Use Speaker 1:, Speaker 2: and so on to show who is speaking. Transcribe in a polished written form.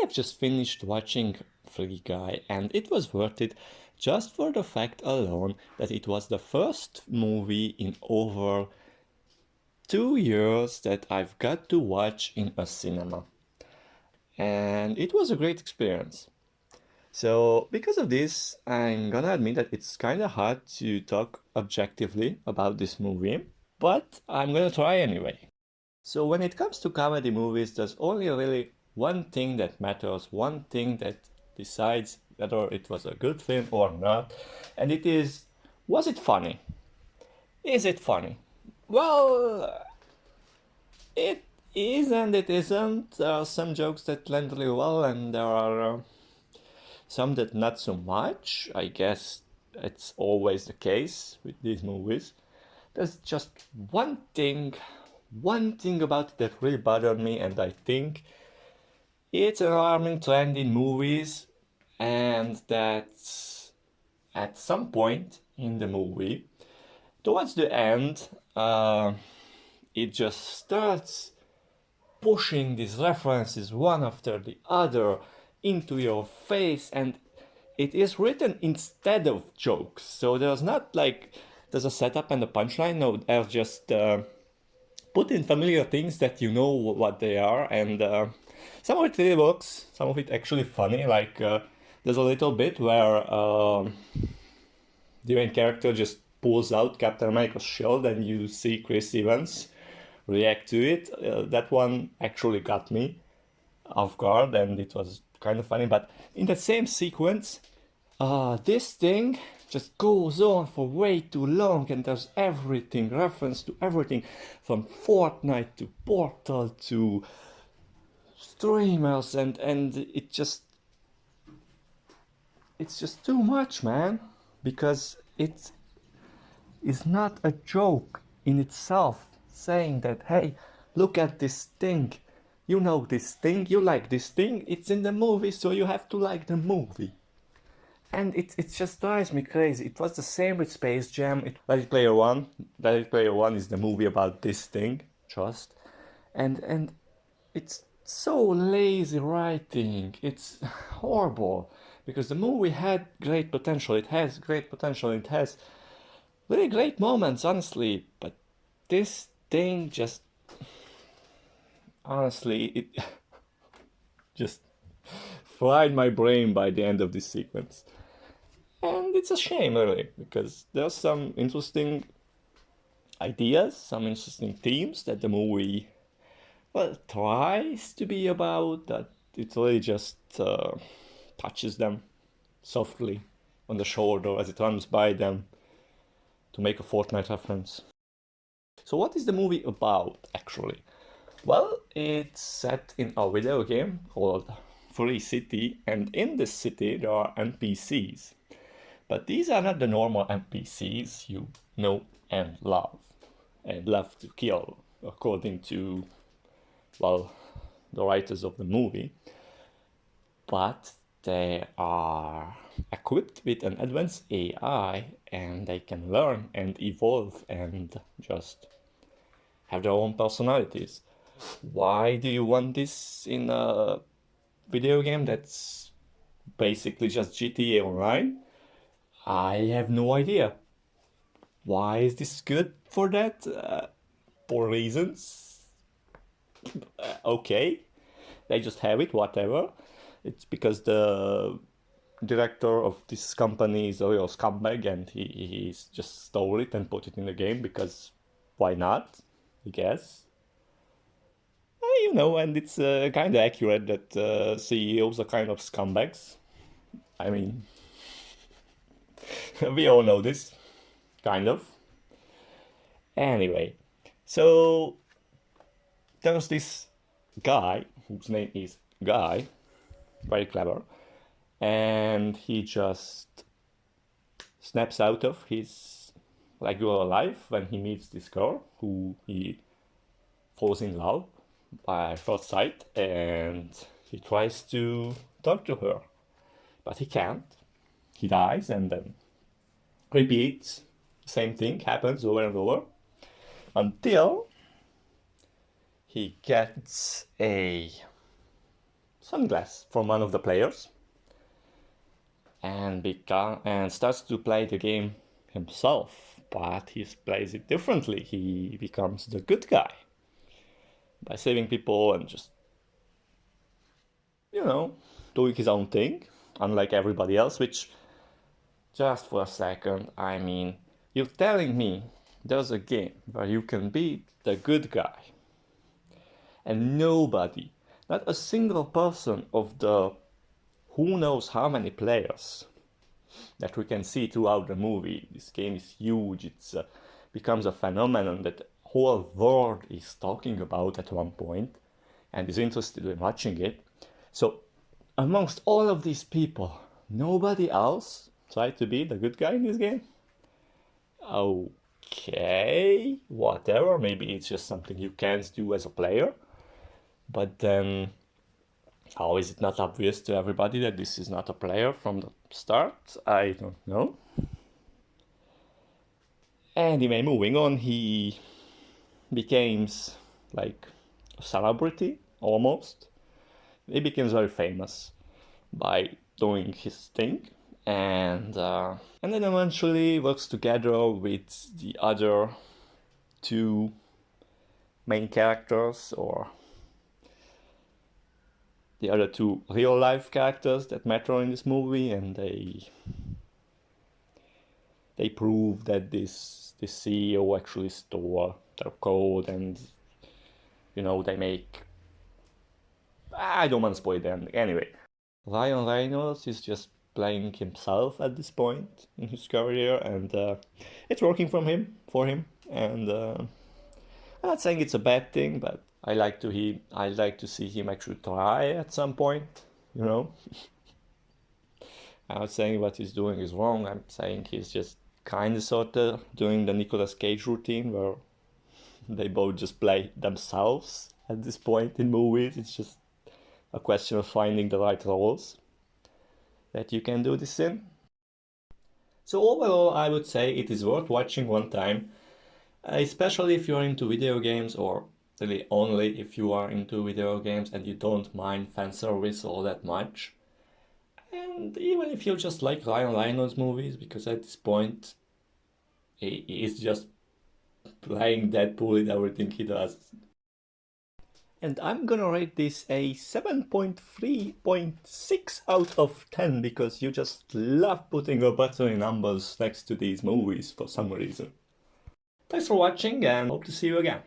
Speaker 1: have just finished watching Free Guy, and it was worth it just for the fact alone that it was the first movie in over 2 years that I've got to watch in a cinema. And it was a great experience. So, because of this, I'm gonna admit that it's kinda hard to talk objectively about this movie, but I'm gonna try anyway. So, when it comes to comedy movies, there's only really one thing that matters, one thing that decides whether it was a good film or not, and it is, was it funny? Is it funny? Well, it is and it isn't. There are some jokes that land really well, and there are some that not so much. I guess it's always the case with these movies. There's just one thing about it that really bothered me, and I think it's an alarming trend in movies, and that at some point in the movie, towards the end, it just starts pushing these references one after the other into your face, and it is written instead of jokes. So there's not like there's a setup and a punchline. No, they're just put in familiar things that you know what they are, and some of it really works. Some of it actually funny. Like there's a little bit where the main character just pulls out Captain America's shield, and you see Chris Evans react to it. That one actually got me off guard, and it was kind of funny. But in the same sequence, this thing just goes on for way too long, and there's everything, reference to everything, from Fortnite to Portal to streamers, and it's just too much, man, because it is not a joke in itself, saying that, hey, look at this thing, you know this thing, you like this thing, it's in the movie, so you have to like the movie. And it just drives me crazy. It was the same with Space Jam. Ready Player One. Ready Player One is the movie about this thing, trust. And it's so lazy writing. It's horrible. Because the movie had great potential. It has great potential. It has really great moments, honestly. But this thing just... Honestly, it just fried my brain by the end of this sequence. And it's a shame, really, because there's some interesting ideas, some interesting themes that the movie, well, tries to be about, that it really just touches them softly on the shoulder as it runs by them to make a Fortnite reference. So what is the movie about, actually? Well, it's set in a video game called Free City, and in this city there are NPCs. But these are not the normal NPCs you know and love to kill, according to, well, the writers of the movie. But they are equipped with an advanced AI, and they can learn and evolve and just have their own personalities. Why do you want this in a video game that's basically just GTA Online? I have no idea. Why is this good for that? For reasons. Okay. They just have it, whatever. It's because the director of this company is a real scumbag, and he's just stole it and put it in the game because why not? I guess. You know, and it's kind of accurate that CEOs are kind of scumbags. I mean, we all know this, kind of. Anyway, so there's this guy whose name is Guy, very clever, and he just snaps out of his regular life when he meets this girl who he falls in love by first sight, and he tries to talk to her, but he can't. He dies, and then repeats. Same thing happens over and over until he gets a sunglasses from one of the players and starts to play the game himself, but he plays it differently. He becomes the good guy by saving people and just, doing his own thing, unlike everybody else, which, just for a second, I mean, you're telling me there's a game where you can be the good guy and nobody, not a single person of the who knows how many players that we can see throughout the movie. This game is huge. It becomes a phenomenon that the whole world is talking about at one point and is interested in watching it. So amongst all of these people, nobody else tried to be the good guy in this game? Okay, whatever. Maybe it's just something you can't do as a player. But then, how is it not obvious to everybody that this is not a player from the start? I don't know. Anyway, moving on, he becomes like a celebrity, almost. He becomes very famous by doing his thing, and then eventually works together with the other two main characters, or the other two real life characters that matter in this movie, and they prove that this CEO actually stole their code, and they make, I don't want to spoil them anyway. Ryan Reynolds is just playing himself at this point in his career, and it's working for him, and I'm not saying it's a bad thing, but I like to see him actually try at some point, I'm not saying what he's doing is wrong. I'm saying he's just kind of sort of doing the Nicolas Cage routine where they both just play themselves at this point in movies. It's just a question of finding the right roles that you can do this in. So overall, I would say it is worth watching one time, especially if you're into video games, or really only if you are into video games and you don't mind fan service all that much. And even if you just like Ryan Reynolds movies, because at this point he is just playing Deadpool in everything he does. And I'm gonna rate this a 7.3.6 out of 10, because you just love putting arbitrary numbers next to these movies for some reason. Thanks for watching and hope to see you again.